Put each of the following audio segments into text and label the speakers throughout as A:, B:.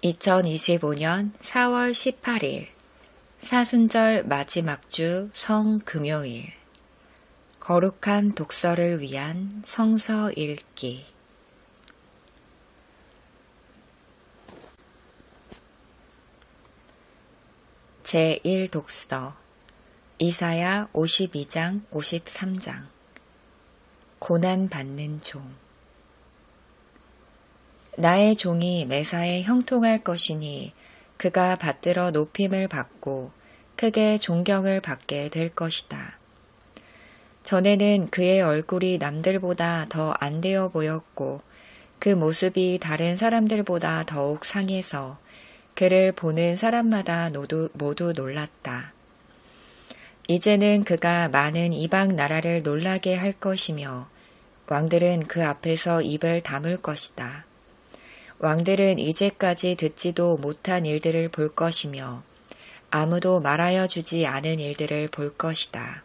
A: 2025년 4월 18일 사순절 마지막 주 성금요일 거룩한 독서를 위한 성서 읽기 제1독서 이사야 52장 53장 고난받는 종 나의 종이 매사에 형통할 것이니 그가 받들어 높임을 받고 크게 존경을 받게 될 것이다. 전에는 그의 얼굴이 남들보다 더 안 되어 보였고 그 모습이 다른 사람들보다 더욱 상해서 그를 보는 사람마다 모두 놀랐다. 이제는 그가 많은 이방 나라를 놀라게 할 것이며 왕들은 그 앞에서 입을 다물 것이다. 왕들은 이제까지 듣지도 못한 일들을 볼 것이며 아무도 말하여 주지 않은 일들을 볼 것이다.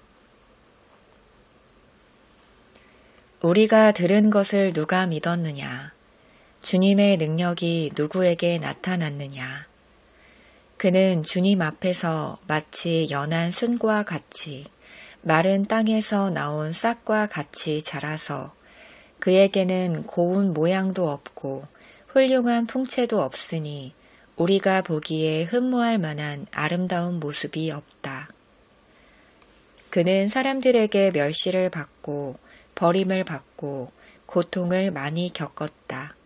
A: 우리가 들은 것을 누가 믿었느냐? 주님의 능력이 누구에게 나타났느냐? 그는 주님 앞에서 마치 연한 순과 같이 마른 땅에서 나온 싹과 같이 자라서 그에게는 고운 모양도 없고 훌륭한 풍채도 없으니 우리가 보기에 흠모할 만한 아름다운 모습이 없다. 그는 사람들에게 멸시를 받고 버림을 받고 고통을 많이 겪었다.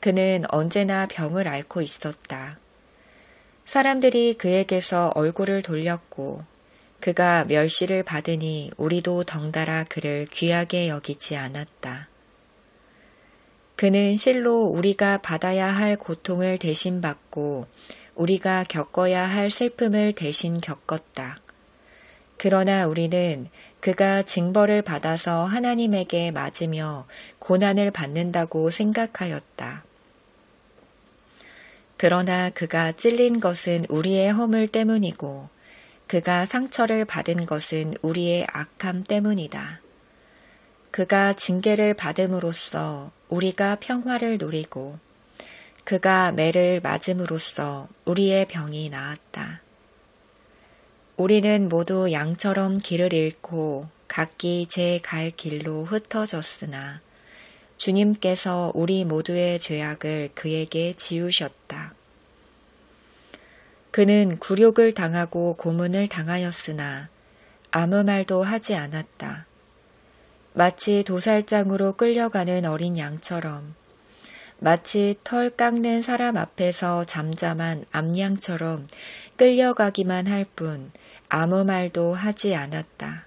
A: 그는 언제나 병을 앓고 있었다. 사람들이 그에게서 얼굴을 돌렸고 그가 멸시를 받으니 우리도 덩달아 그를 귀하게 여기지 않았다. 그는 실로 우리가 받아야 할 고통을 대신 받고 우리가 겪어야 할 슬픔을 대신 겪었다. 그러나 우리는 그가 징벌을 받아서 하나님에게 맞으며 고난을 받는다고 생각하였다. 그러나 그가 찔린 것은 우리의 허물 때문이고 그가 상처를 받은 것은 우리의 악함 때문이다. 그가 징계를 받음으로써 우리가 평화를 누리고 그가 매를 맞음으로써 우리의 병이 나았다. 우리는 모두 양처럼 길을 잃고 각기 제 갈 길로 흩어졌으나 주님께서 우리 모두의 죄악을 그에게 지우셨다. 그는 굴욕을 당하고 고문을 당하였으나 아무 말도 하지 않았다. 마치 도살장으로 끌려가는 어린 양처럼 마치 털 깎는 사람 앞에서 잠잠한 암양처럼 끌려가기만 할 뿐 아무 말도 하지 않았다.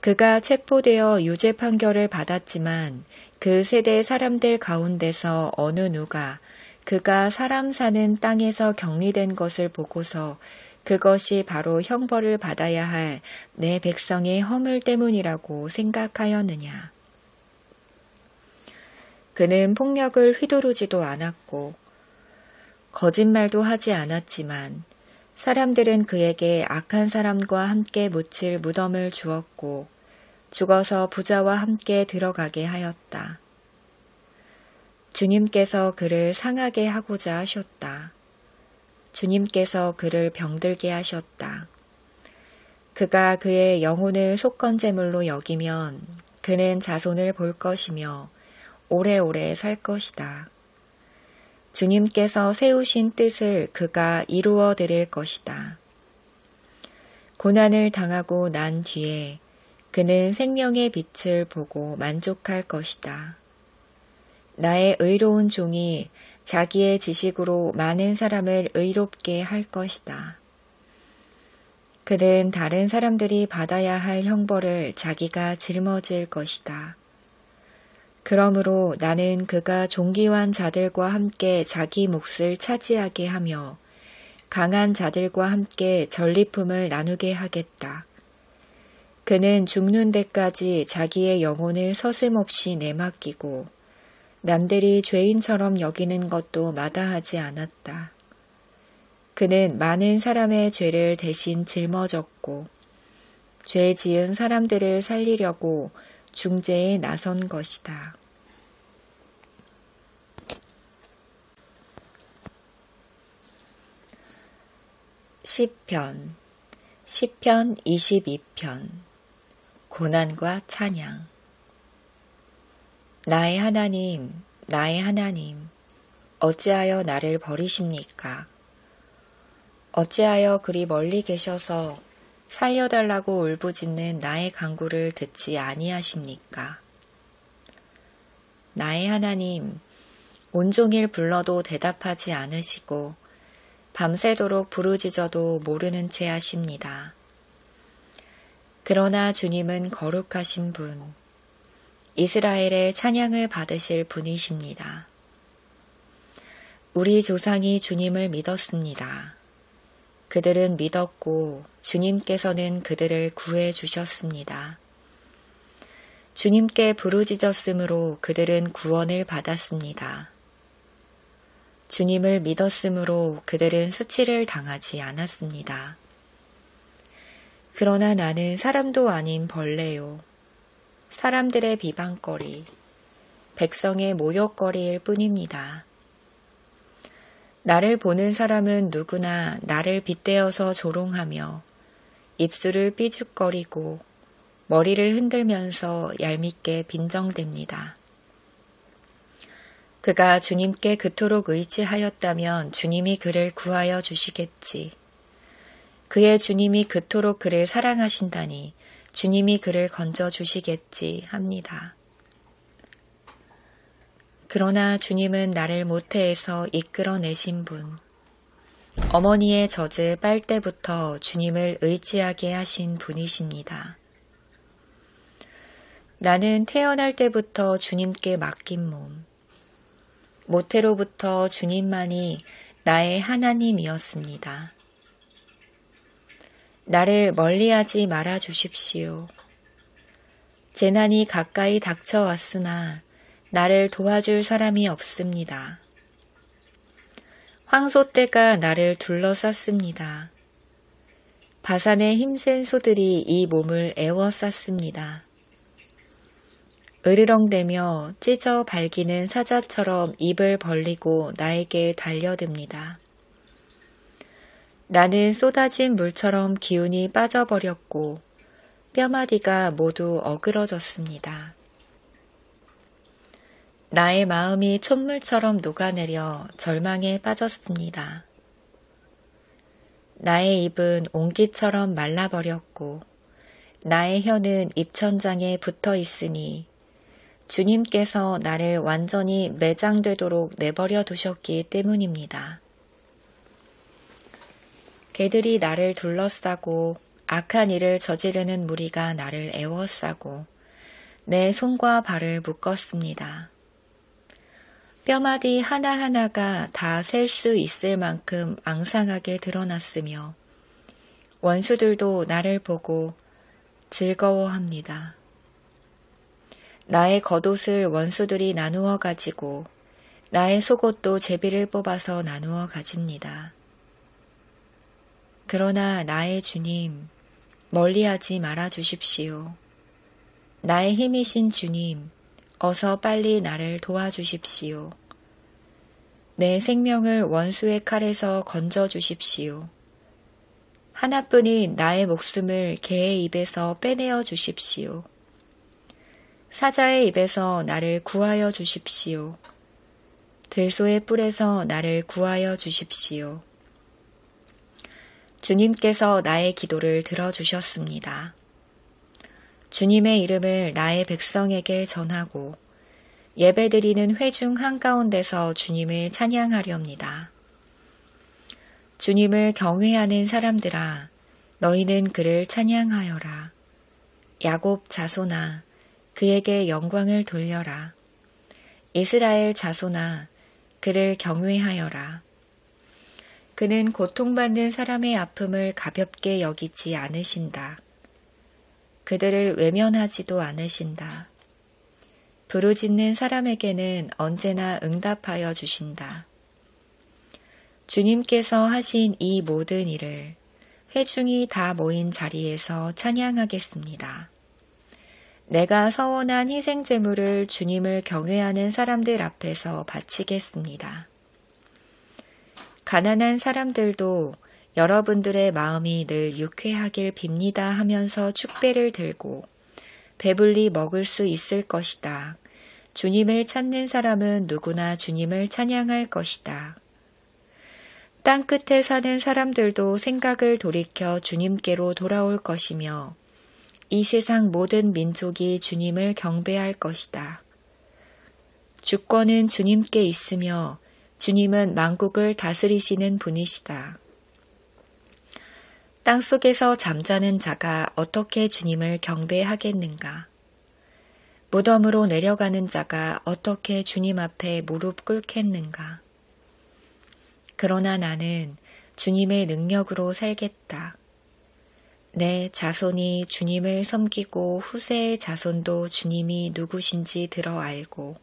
A: 그가 체포되어 유죄 판결을 받았지만 그 세대 사람들 가운데서 어느 누가 그가 사람 사는 땅에서 격리된 것을 보고서 그것이 바로 형벌을 받아야 할 내 백성의 허물 때문이라고 생각하였느냐. 그는 폭력을 휘두르지도 않았고 거짓말도 하지 않았지만 사람들은 그에게 악한 사람과 함께 묻힐 무덤을 주었고 죽어서 부자와 함께 들어가게 하였다. 주님께서 그를 상하게 하고자 하셨다. 주님께서 그를 병들게 하셨다. 그가 그의 영혼을 속건제물로 여기면 그는 자손을 볼 것이며 오래오래 살 것이다. 주님께서 세우신 뜻을 그가 이루어 드릴 것이다. 고난을 당하고 난 뒤에 그는 생명의 빛을 보고 만족할 것이다. 나의 의로운 종이 자기의 지식으로 많은 사람을 의롭게 할 것이다. 그는 다른 사람들이 받아야 할 형벌을 자기가 짊어질 것이다. 그러므로 나는 그가 존귀한 자들과 함께 자기 몫을 차지하게 하며 강한 자들과 함께 전리품을 나누게 하겠다. 그는 죽는 데까지 자기의 영혼을 서슴없이 내맡기고 남들이 죄인처럼 여기는 것도 마다하지 않았다. 그는 많은 사람의 죄를 대신 짊어졌고 죄 지은 사람들을 살리려고 중재에 나선 것이다. 시편 22편 고난과 찬양. 나의 하나님, 나의 하나님, 어찌하여 나를 버리십니까? 어찌하여 그리 멀리 계셔서 살려달라고 울부짖는 나의 간구를 듣지 아니하십니까? 나의 하나님, 온종일 불러도 대답하지 않으시고 밤새도록 부르짖어도 모르는 채 하십니다. 그러나 주님은 거룩하신 분, 이스라엘의 찬양을 받으실 분이십니다. 우리 조상이 주님을 믿었습니다. 그들은 믿었고 주님께서는 그들을 구해 주셨습니다. 주님께 부르짖었으므로 그들은 구원을 받았습니다. 주님을 믿었으므로 그들은 수치를 당하지 않았습니다. 그러나 나는 사람도 아닌 벌레요. 사람들의 비방거리, 백성의 모욕거리일 뿐입니다. 나를 보는 사람은 누구나 나를 빗대어서 조롱하며 입술을 삐죽거리고 머리를 흔들면서 얄밉게 빈정댑니다. 그가 주님께 그토록 의지하였다면 주님이 그를 구하여 주시겠지. 그의 주님이 그토록 그를 사랑하신다니 주님이 그를 건져 주시겠지 합니다. 그러나 주님은 나를 모태에서 이끌어내신 분, 어머니의 젖을 빨 때부터 주님을 의지하게 하신 분이십니다. 나는 태어날 때부터 주님께 맡긴 몸, 모태로부터 주님만이 나의 하나님이었습니다. 나를 멀리하지 말아 주십시오. 재난이 가까이 닥쳐왔으나 나를 도와줄 사람이 없습니다. 황소떼가 나를 둘러쌌습니다. 바산의 힘센 소들이 이 몸을 애워쌌습니다. 으르렁대며 찢어 발기는 사자처럼 입을 벌리고 나에게 달려듭니다. 나는 쏟아진 물처럼 기운이 빠져버렸고 뼈마디가 모두 어그러졌습니다. 나의 마음이 촛물처럼 녹아내려 절망에 빠졌습니다. 나의 입은 옹기처럼 말라버렸고 나의 혀는 입천장에 붙어 있으니 주님께서 나를 완전히 매장되도록 내버려 두셨기 때문입니다. 개들이 나를 둘러싸고 악한 일을 저지르는 무리가 나를 애워싸고 내 손과 발을 묶었습니다. 뼈마디 하나하나가 다 셀 수 있을 만큼 앙상하게 드러났으며 원수들도 나를 보고 즐거워합니다. 나의 겉옷을 원수들이 나누어 가지고 나의 속옷도 제비를 뽑아서 나누어 가집니다. 그러나 나의 주님, 멀리하지 말아 주십시오. 나의 힘이신 주님, 어서 빨리 나를 도와주십시오. 내 생명을 원수의 칼에서 건져 주십시오. 하나뿐인 나의 목숨을 개의 입에서 빼내어 주십시오. 사자의 입에서 나를 구하여 주십시오. 들소의 뿔에서 나를 구하여 주십시오. 주님께서 나의 기도를 들어주셨습니다. 주님의 이름을 나의 백성에게 전하고 예배드리는 회중 한가운데서 주님을 찬양하렵니다. 주님을 경외하는 사람들아, 너희는 그를 찬양하여라. 야곱 자손아, 그에게 영광을 돌려라. 이스라엘 자손아, 그를 경외하여라. 그는 고통받는 사람의 아픔을 가볍게 여기지 않으신다. 그들을 외면하지도 않으신다. 부르짖는 사람에게는 언제나 응답하여 주신다. 주님께서 하신 이 모든 일을 회중이 다 모인 자리에서 찬양하겠습니다. 내가 서원한 희생제물을 주님을 경외하는 사람들 앞에서 바치겠습니다. 가난한 사람들도 여러분들의 마음이 늘 유쾌하길 빕니다 하면서 축배를 들고 배불리 먹을 수 있을 것이다. 주님을 찾는 사람은 누구나 주님을 찬양할 것이다. 땅끝에 사는 사람들도 생각을 돌이켜 주님께로 돌아올 것이며 이 세상 모든 민족이 주님을 경배할 것이다. 주권은 주님께 있으며 주님은 만국을 다스리시는 분이시다. 땅속에서 잠자는 자가 어떻게 주님을 경배하겠는가? 무덤으로 내려가는 자가 어떻게 주님 앞에 무릎 꿇겠는가? 그러나 나는 주님의 능력으로 살겠다. 내 자손이 주님을 섬기고 후세의 자손도 주님이 누구신지 들어 알고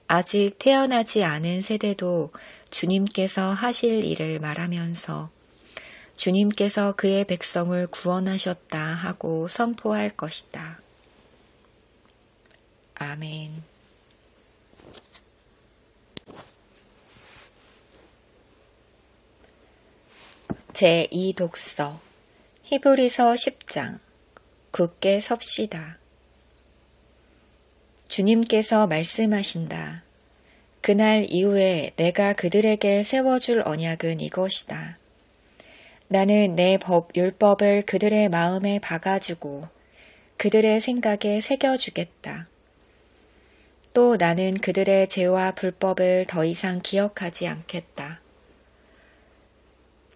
A: 아직 태어나지 않은 세대도 주님께서 하실 일을 말하면서 주님께서 그의 백성을 구원하셨다 하고 선포할 것이다. 아멘. 제2독서 히브리서 10장 굳게 섭시다. 주님께서 말씀하신다. 그날 이후에 내가 그들에게 세워줄 언약은 이것이다. 나는 내 율법을 그들의 마음에 박아주고 그들의 생각에 새겨주겠다. 또 나는 그들의 죄와 불법을 더 이상 기억하지 않겠다.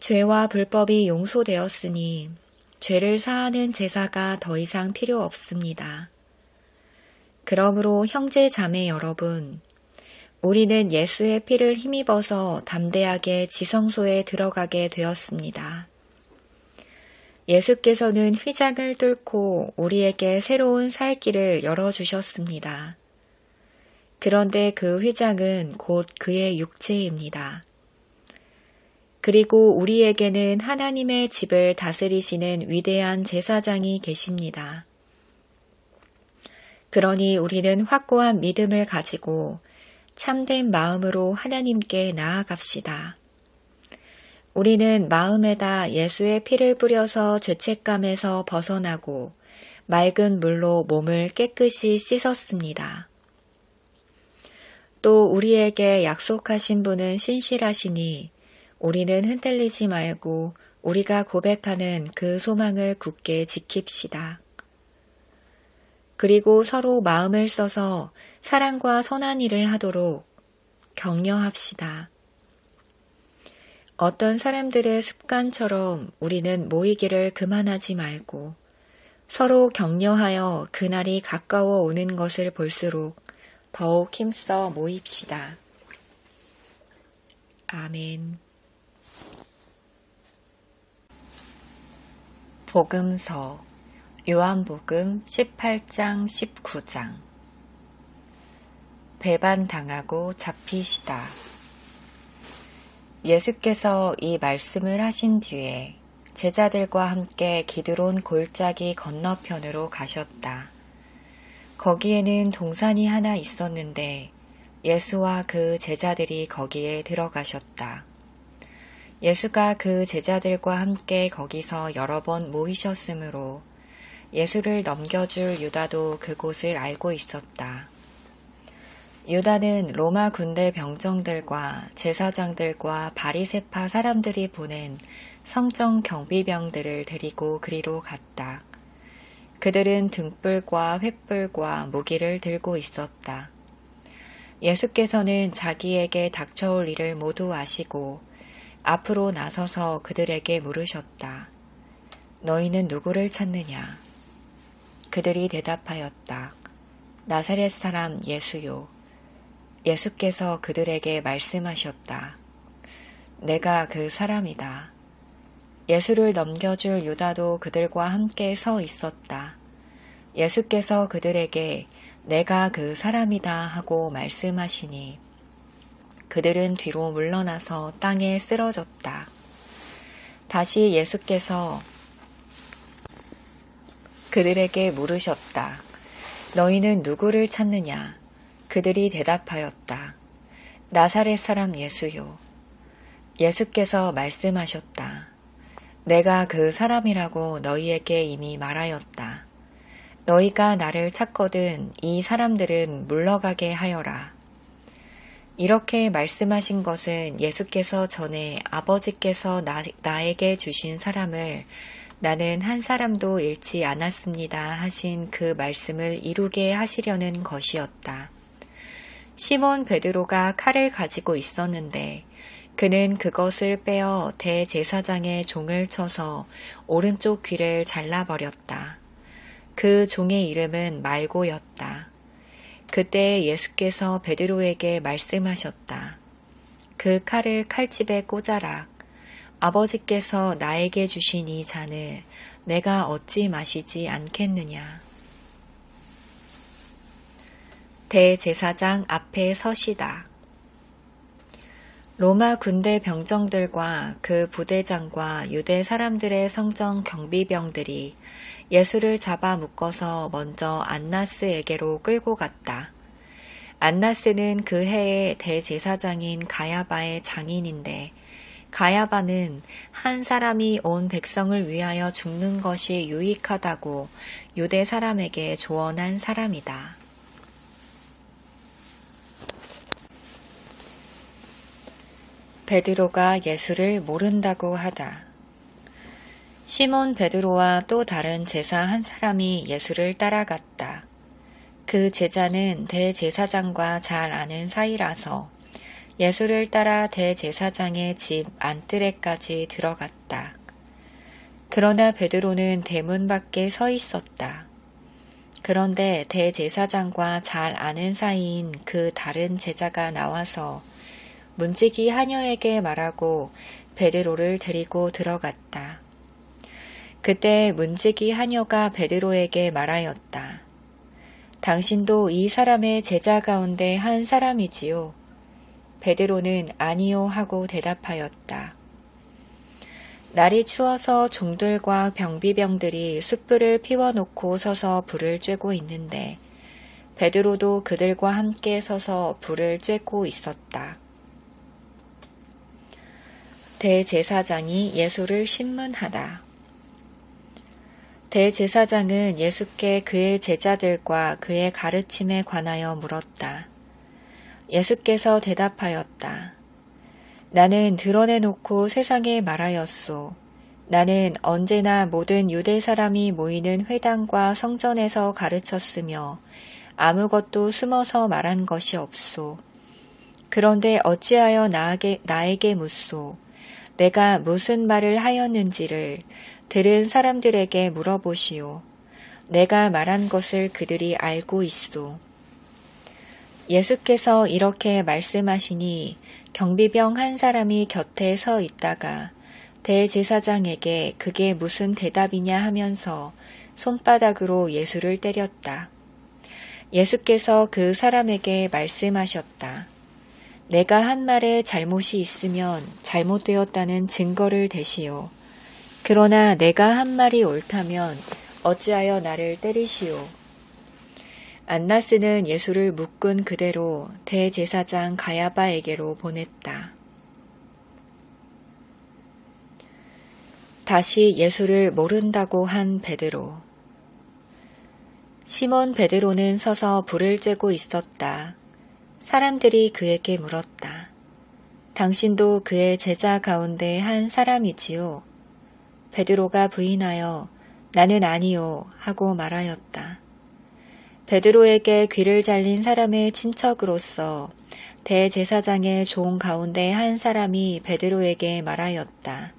A: 죄와 불법이 용서되었으니 죄를 사하는 제사가 더 이상 필요 없습니다. 그러므로 형제 자매 여러분, 우리는 예수의 피를 힘입어서 담대하게 지성소에 들어가게 되었습니다. 예수께서는 휘장을 뚫고 우리에게 새로운 살 길을 열어주셨습니다. 그런데 그 휘장은 곧 그의 육체입니다. 그리고 우리에게는 하나님의 집을 다스리시는 위대한 제사장이 계십니다. 그러니 우리는 확고한 믿음을 가지고 참된 마음으로 하나님께 나아갑시다. 우리는 마음에다 예수의 피를 뿌려서 죄책감에서 벗어나고 맑은 물로 몸을 깨끗이 씻었습니다. 또 우리에게 약속하신 분은 신실하시니 우리는 흔들리지 말고 우리가 고백하는 그 소망을 굳게 지킵시다. 그리고 서로 마음을 써서 사랑과 선한 일을 하도록 격려합시다. 어떤 사람들의 습관처럼 우리는 모이기를 그만하지 말고 서로 격려하여 그날이 가까워 오는 것을 볼수록 더욱 힘써 모입시다. 아멘. 복음서 요한복음 18장 19장 배반당하고 잡히시다. 예수께서 이 말씀을 하신 뒤에 제자들과 함께 기드론 골짜기 건너편으로 가셨다. 거기에는 동산이 하나 있었는데 예수와 그 제자들이 거기에 들어가셨다. 예수가 그 제자들과 함께 거기서 여러 번 모이셨으므로 예수를 넘겨줄 유다도 그곳을 알고 있었다. 유다는 로마 군대 병정들과 제사장들과 바리새파 사람들이 보낸 성정 경비병들을 데리고 그리로 갔다. 그들은 등불과 횃불과 무기를 들고 있었다. 예수께서는 자기에게 닥쳐올 일을 모두 아시고 앞으로 나서서 그들에게 물으셨다. 너희는 누구를 찾느냐? 그들이 대답하였다. 나사렛 사람 예수요. 예수께서 그들에게 말씀하셨다. 내가 그 사람이다. 예수를 넘겨줄 유다도 그들과 함께 서 있었다. 예수께서 그들에게 내가 그 사람이다 하고 말씀하시니 그들은 뒤로 물러나서 땅에 쓰러졌다. 다시 예수께서 그들에게 물으셨다. 너희는 누구를 찾느냐? 그들이 대답하였다. 나사렛 사람 예수요. 예수께서 말씀하셨다. 내가 그 사람이라고 너희에게 이미 말하였다. 너희가 나를 찾거든 이 사람들은 물러가게 하여라. 이렇게 말씀하신 것은 예수께서 전에 아버지께서 나에게 주신 사람을 나는 한 사람도 잃지 않았습니다 하신 그 말씀을 이루게 하시려는 것이었다. 시몬 베드로가 칼을 가지고 있었는데 그는 그것을 빼어 대제사장의 종을 쳐서 오른쪽 귀를 잘라버렸다. 그 종의 이름은 말고였다. 그때 예수께서 베드로에게 말씀하셨다. 그 칼을 칼집에 꽂아라. 아버지께서 나에게 주신 이 잔을 내가 어찌 마시지 않겠느냐. 대제사장 앞에 서시다. 로마 군대 병정들과 그 부대장과 유대 사람들의 성정 경비병들이 예수를 잡아 묶어서 먼저 안나스에게로 끌고 갔다. 안나스는 그 해의 대제사장인 가야바의 장인인데 가야바는 한 사람이 온 백성을 위하여 죽는 것이 유익하다고 유대 사람에게 조언한 사람이다. 베드로가 예수를 모른다고 하다. 시몬 베드로와 또 다른 제사 한 사람이 예수를 따라갔다. 그 제자는 대제사장과 잘 아는 사이라서 예수를 따라 대제사장의 집 안뜰에까지 들어갔다. 그러나 베드로는 대문 밖에 서 있었다. 그런데 대제사장과 잘 아는 사이인 그 다른 제자가 나와서 문지기 하녀에게 말하고 베드로를 데리고 들어갔다. 그때 문지기 하녀가 베드로에게 말하였다. 당신도 이 사람의 제자 가운데 한 사람이지요. 베드로는 아니요 하고 대답하였다. 날이 추워서 종들과 병비병들이 숯불을 피워놓고 서서 불을 쬐고 있는데 베드로도 그들과 함께 서서 불을 쬐고 있었다. 대제사장이 예수를 신문하다. 대제사장은 예수께 그의 제자들과 그의 가르침에 관하여 물었다. 예수께서 대답하였다. 나는 드러내놓고 세상에 말하였소. 나는 언제나 모든 유대 사람이 모이는 회당과 성전에서 가르쳤으며 아무것도 숨어서 말한 것이 없소. 그런데 어찌하여 나에게 묻소. 내가 무슨 말을 하였는지를 들은 사람들에게 물어보시오. 내가 말한 것을 그들이 알고 있소. 예수께서 이렇게 말씀하시니 경비병 한 사람이 곁에 서 있다가 대제사장에게 그게 무슨 대답이냐 하면서 손바닥으로 예수를 때렸다. 예수께서 그 사람에게 말씀하셨다. 내가 한 말에 잘못이 있으면 잘못되었다는 증거를 대시오. 그러나 내가 한 말이 옳다면 어찌하여 나를 때리시오. 안나스는 예수를 묶은 그대로 대제사장 가야바에게로 보냈다. 다시 예수를 모른다고 한 베드로. 시몬 베드로는 서서 불을 쬐고 있었다. 사람들이 그에게 물었다. 당신도 그의 제자 가운데 한 사람이지요? 베드로가 부인하여 나는 아니요 하고 말하였다. 베드로에게 귀를 잘린 사람의 친척으로서 대제사장의 종 가운데 한 사람이 베드로에게 말하였다.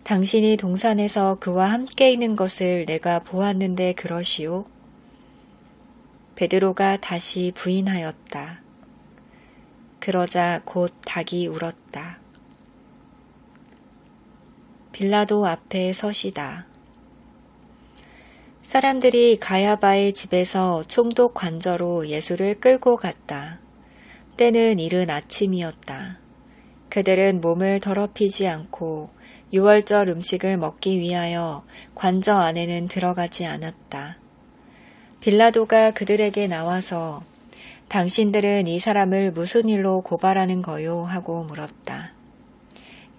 A: 당신이 동산에서 그와 함께 있는 것을 내가 보았는데 그러시오? 베드로가 다시 부인하였다. 그러자 곧 닭이 울었다. 빌라도 앞에 서시다. 사람들이 가야바의 집에서 총독 관저로 예수를 끌고 갔다. 때는 이른 아침이었다. 그들은 몸을 더럽히지 않고 유월절 음식을 먹기 위하여 관저 안에는 들어가지 않았다. 빌라도가 그들에게 나와서 당신들은 이 사람을 무슨 일로 고발하는 거요? 하고 물었다.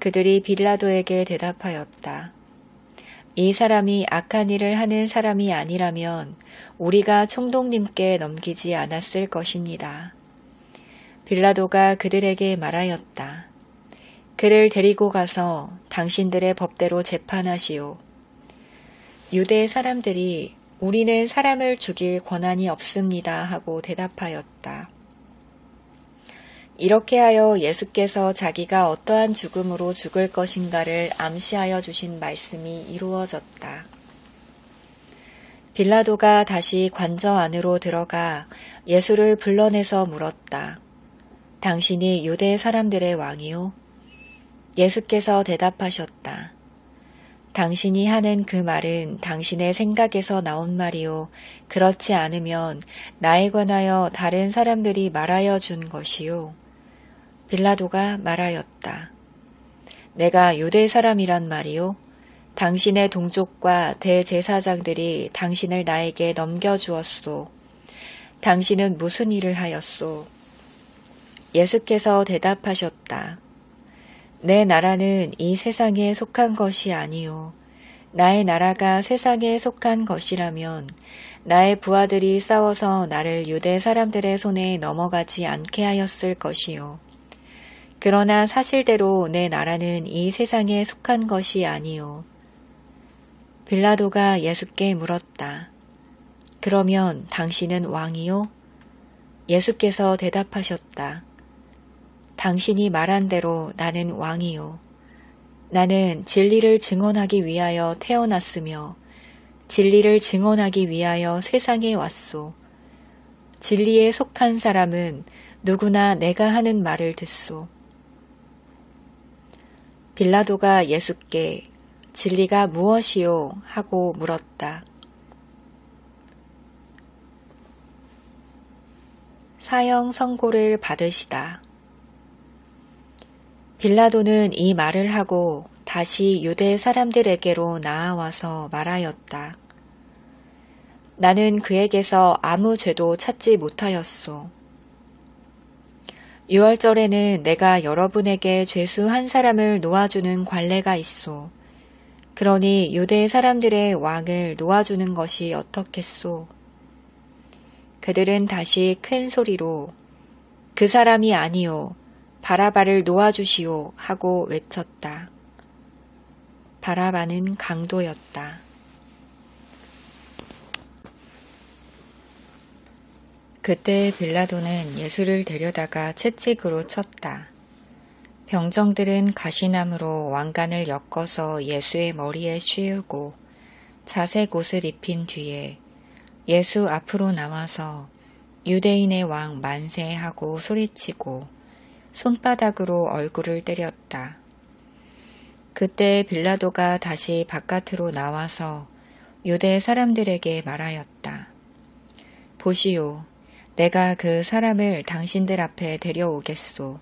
A: 그들이 빌라도에게 대답하였다. 이 사람이 악한 일을 하는 사람이 아니라면 우리가 총독님께 넘기지 않았을 것입니다. 빌라도가 그들에게 말하였다. 그를 데리고 가서 당신들의 법대로 재판하시오. 유대 사람들이 우리는 사람을 죽일 권한이 없습니다 하고 대답하였다. 이렇게 하여 예수께서 자기가 어떠한 죽음으로 죽을 것인가를 암시하여 주신 말씀이 이루어졌다. 빌라도가 다시 관저 안으로 들어가 예수를 불러내서 물었다. 당신이 유대 사람들의 왕이요? 예수께서 대답하셨다. 당신이 하는 그 말은 당신의 생각에서 나온 말이요. 그렇지 않으면 나에 관하여 다른 사람들이 말하여 준 것이요. 빌라도가 말하였다. 내가 유대 사람이란 말이요. 당신의 동족과 대제사장들이 당신을 나에게 넘겨주었소. 당신은 무슨 일을 하였소? 예수께서 대답하셨다. 내 나라는 이 세상에 속한 것이 아니요. 나의 나라가 세상에 속한 것이라면 나의 부하들이 싸워서 나를 유대 사람들의 손에 넘어가지 않게 하였을 것이요. 그러나 사실대로 내 나라는 이 세상에 속한 것이 아니요. 빌라도가 예수께 물었다. 그러면 당신은 왕이요? 예수께서 대답하셨다. 당신이 말한 대로 나는 왕이요. 나는 진리를 증언하기 위하여 태어났으며 진리를 증언하기 위하여 세상에 왔소. 진리에 속한 사람은 누구나 내가 하는 말을 듣소. 빌라도가 예수께 진리가 무엇이요? 하고 물었다. 사형 선고를 받으시다. 빌라도는 이 말을 하고 다시 유대 사람들에게로 나아와서 말하였다. 나는 그에게서 아무 죄도 찾지 못하였소. 유월절에는 내가 여러분에게 죄수 한 사람을 놓아주는 관례가 있소. 그러니 유대 사람들의 왕을 놓아주는 것이 어떻겠소? 그들은 다시 큰 소리로 그 사람이 아니요. 바라바를 놓아주시오 하고 외쳤다. 바라바는 강도였다. 그때 빌라도는 예수를 데려다가 채찍으로 쳤다. 병정들은 가시나무로 왕관을 엮어서 예수의 머리에 씌우고 자색 옷을 입힌 뒤에 예수 앞으로 나와서 유대인의 왕 만세하고 소리치고 손바닥으로 얼굴을 때렸다. 그때 빌라도가 다시 바깥으로 나와서 유대 사람들에게 말하였다. 보시오, 내가 그 사람을 당신들 앞에 데려오겠소.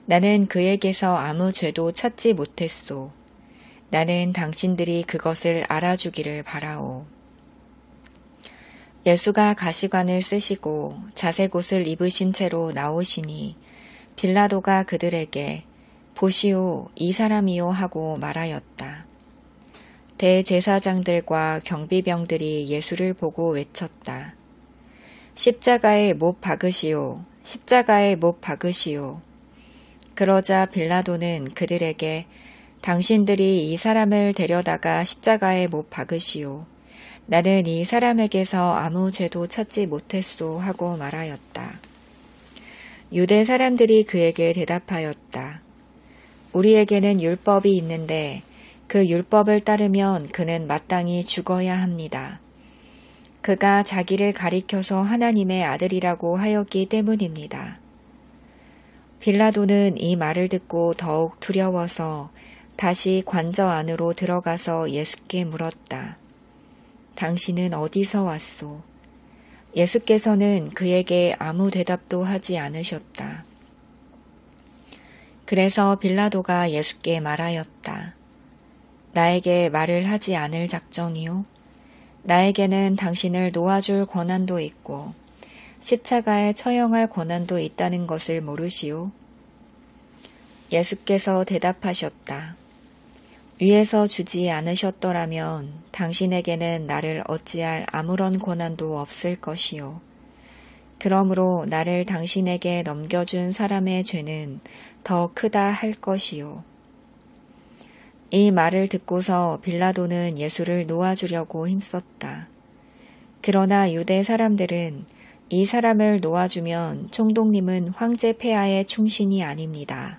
A: 나는 그에게서 아무 죄도 찾지 못했소. 나는 당신들이 그것을 알아주기를 바라오. 예수가 가시관을 쓰시고 자색 옷을 입으신 채로 나오시니 빌라도가 그들에게 보시오, 이 사람이요 하고 말하였다. 대제사장들과 경비병들이 예수를 보고 외쳤다. 십자가에 못 박으시오, 십자가에 못 박으시오. 그러자 빌라도는 그들에게 당신들이 이 사람을 데려다가 십자가에 못 박으시오. 나는 이 사람에게서 아무 죄도 찾지 못했소 하고 말하였다. 유대 사람들이 그에게 대답하였다. 우리에게는 율법이 있는데 그 율법을 따르면 그는 마땅히 죽어야 합니다. 그가 자기를 가리켜서 하나님의 아들이라고 하였기 때문입니다. 빌라도는 이 말을 듣고 더욱 두려워서 다시 관저 안으로 들어가서 예수께 물었다. 당신은 어디서 왔소? 예수께서는 그에게 아무 대답도 하지 않으셨다. 그래서 빌라도가 예수께 말하였다. 나에게 말을 하지 않을 작정이요? 나에게는 당신을 놓아줄 권한도 있고 십자가에 처형할 권한도 있다는 것을 모르시오? 예수께서 대답하셨다. 위에서 주지 않으셨더라면 당신에게는 나를 어찌할 아무런 권한도 없을 것이요. 그러므로 나를 당신에게 넘겨준 사람의 죄는 더 크다 할 것이요. 이 말을 듣고서 빌라도는 예수를 놓아주려고 힘썼다. 그러나 유대 사람들은 이 사람을 놓아주면 총독님은 황제 폐하의 충신이 아닙니다.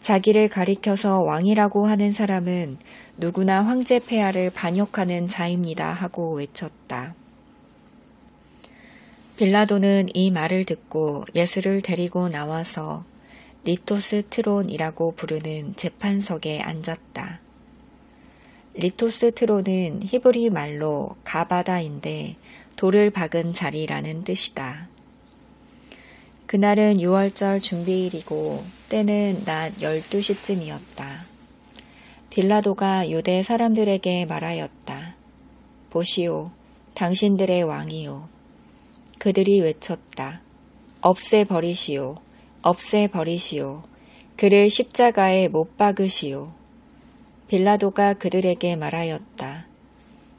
A: 자기를 가리켜서 왕이라고 하는 사람은 누구나 황제 폐하를 반역하는 자입니다 하고 외쳤다. 빌라도는 이 말을 듣고 예수를 데리고 나와서 리토스 트론이라고 부르는 재판석에 앉았다. 리토스 트론은 히브리 말로 가바다인데 돌을 박은 자리라는 뜻이다. 그날은 6월절 준비일이고 때는 낮 12시쯤이었다. 빌라도가 유대 사람들에게 말하였다. 보시오, 당신들의 왕이요. 그들이 외쳤다. 없애버리시오. 없애버리시오. 그를 십자가에 못 박으시오. 빌라도가 그들에게 말하였다.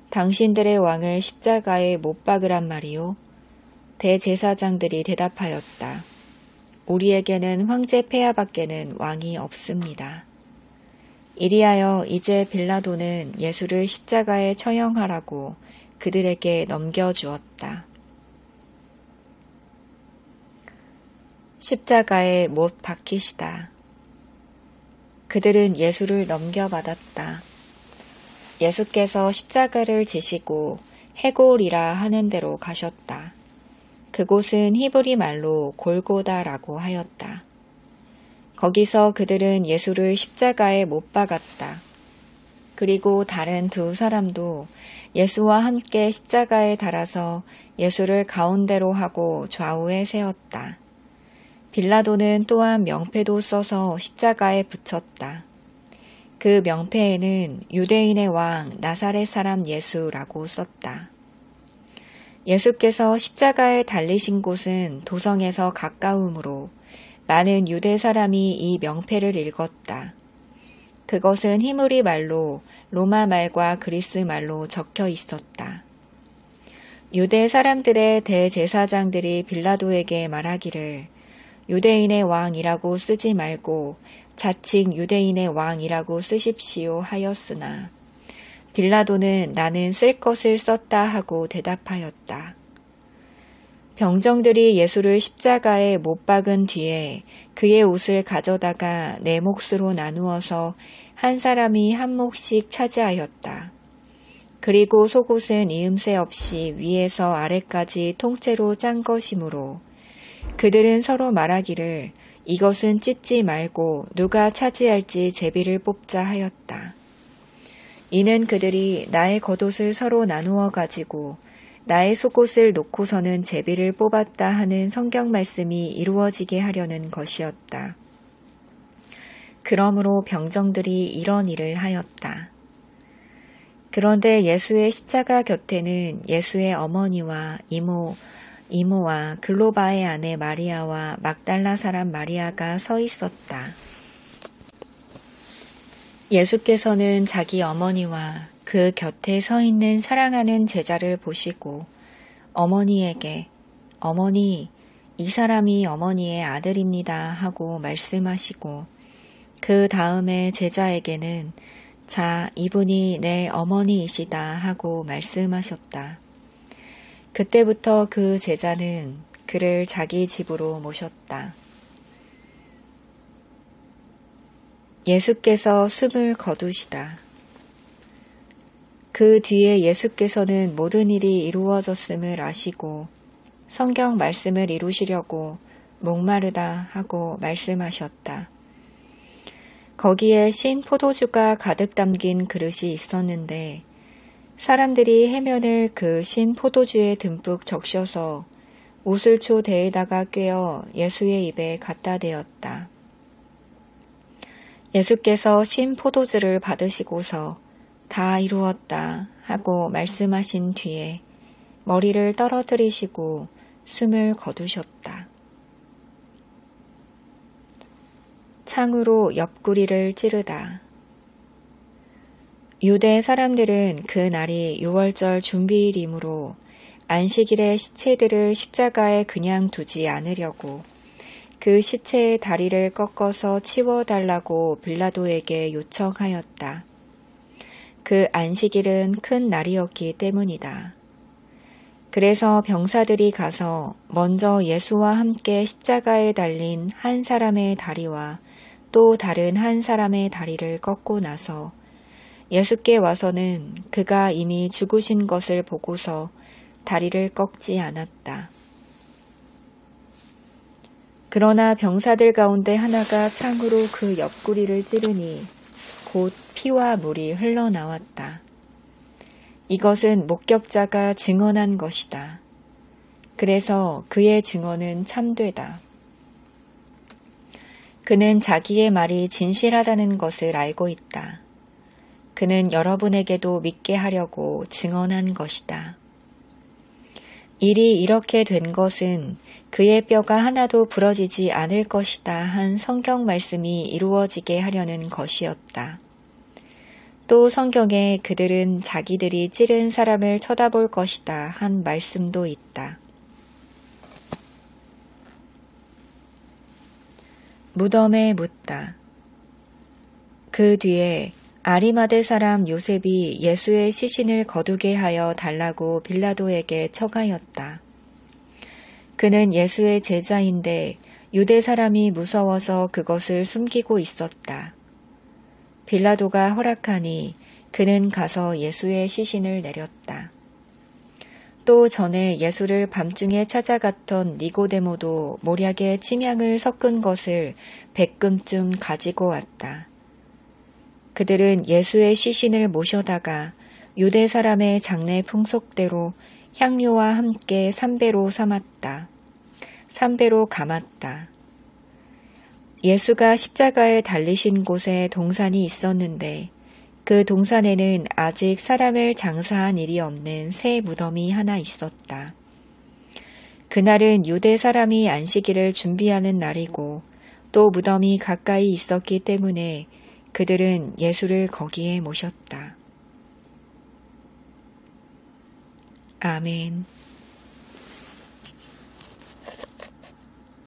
A: 당신들의 왕을 십자가에 못 박으란 말이오. 대제사장들이 대답하였다. 우리에게는 황제 폐하밖에는 왕이 없습니다. 이리하여 이제 빌라도는 예수를 십자가에 처형하라고 그들에게 넘겨주었다. 십자가에 못 박히시다. 그들은 예수를 넘겨받았다. 예수께서 십자가를 지시고 헤골이라 하는 데로 가셨다. 그곳은 히브리 말로 골고다라고 하였다. 거기서 그들은 예수를 십자가에 못 박았다. 그리고 다른 두 사람도 예수와 함께 십자가에 달아서 예수를 가운데로 하고 좌우에 세웠다. 빌라도는 또한 명패도 써서 십자가에 붙였다. 그 명패에는 유대인의 왕 나사렛 사람 예수라고 썼다. 예수께서 십자가에 달리신 곳은 도성에서 가까우므로 많은 유대 사람이 이 명패를 읽었다. 그것은 히브리 말로 로마 말과 그리스 말로 적혀 있었다. 유대 사람들의 대제사장들이 빌라도에게 말하기를 유대인의 왕이라고 쓰지 말고 자칭 유대인의 왕이라고 쓰십시오 하였으나 빌라도는 나는 쓸 것을 썼다 하고 대답하였다. 병정들이 예수를 십자가에 못 박은 뒤에 그의 옷을 가져다가 네 몫으로 나누어서 한 사람이 한 몫씩 차지하였다. 그리고 속옷은 이음새 없이 위에서 아래까지 통째로 짠 것이므로 그들은 서로 말하기를 이것은 찢지 말고 누가 차지할지 제비를 뽑자 하였다. 이는 그들이 나의 겉옷을 서로 나누어 가지고 나의 속옷을 놓고서는 제비를 뽑았다 하는 성경 말씀이 이루어지게 하려는 것이었다. 그러므로 병정들이 이런 일을 하였다. 그런데 예수의 십자가 곁에는 예수의 어머니와 이모와 글로바의 아내 마리아와 막달라 사람 마리아가 서 있었다. 예수께서는 자기 어머니와 그 곁에 서 있는 사랑하는 제자를 보시고 어머니에게 어머니, 이 사람이 어머니의 아들입니다 하고 말씀하시고 그 다음에 제자에게는 자, 이분이 내 어머니이시다 하고 말씀하셨다. 그때부터 그 제자는 그를 자기 집으로 모셨다. 예수께서 숨을 거두시다. 그 뒤에 예수께서는 모든 일이 이루어졌음을 아시고 성경 말씀을 이루시려고 목마르다 하고 말씀하셨다. 거기에 신 포도주가 가득 담긴 그릇이 있었는데 사람들이 해면을 그 신 포도주에 듬뿍 적셔서 우슬초 대에다가 꿰어 예수의 입에 갖다 대었다. 예수께서 신 포도주를 받으시고서 다 이루었다 하고 말씀하신 뒤에 머리를 떨어뜨리시고 숨을 거두셨다. 창으로 옆구리를 찌르다. 유대 사람들은 그 날이 유월절 준비일이므로 안식일에 시체들을 십자가에 그냥 두지 않으려고 그 시체의 다리를 꺾어서 치워달라고 빌라도에게 요청하였다. 그 안식일은 큰 날이었기 때문이다. 그래서 병사들이 가서 먼저 예수와 함께 십자가에 달린 한 사람의 다리와 또 다른 한 사람의 다리를 꺾고 나서 예수께 와서는 그가 이미 죽으신 것을 보고서 다리를 꺾지 않았다. 그러나 병사들 가운데 하나가 창으로 그 옆구리를 찌르니 곧 피와 물이 흘러나왔다. 이것은 목격자가 증언한 것이다. 그래서 그의 증언은 참되다. 그는 자기의 말이 진실하다는 것을 알고 있다. 그는 여러분에게도 믿게 하려고 증언한 것이다. 일이 이렇게 된 것은 그의 뼈가 하나도 부러지지 않을 것이다 한 성경 말씀이 이루어지게 하려는 것이었다. 또 성경에 그들은 자기들이 찌른 사람을 쳐다볼 것이다 한 말씀도 있다. 무덤에 묻다. 그 뒤에 아리마대 사람 요셉이 예수의 시신을 거두게 하여 달라고 빌라도에게 청하였다. 그는 예수의 제자인데 유대 사람이 무서워서 그것을 숨기고 있었다. 빌라도가 허락하니 그는 가서 예수의 시신을 내렸다. 또 전에 예수를 밤중에 찾아갔던 니고데모도 몰약에 침향을 섞은 것을 100금쯤 가지고 왔다. 그들은 예수의 시신을 모셔다가 유대 사람의 장례 풍속대로 향료와 함께 삼배로 삼았다. 삼배로 감았다. 예수가 십자가에 달리신 곳에 동산이 있었는데 그 동산에는 아직 사람을 장사한 일이 없는 새 무덤이 하나 있었다. 그날은 유대 사람이 안식일을 준비하는 날이고 또 무덤이 가까이 있었기 때문에 그들은 예수를 거기에 모셨다. 아멘.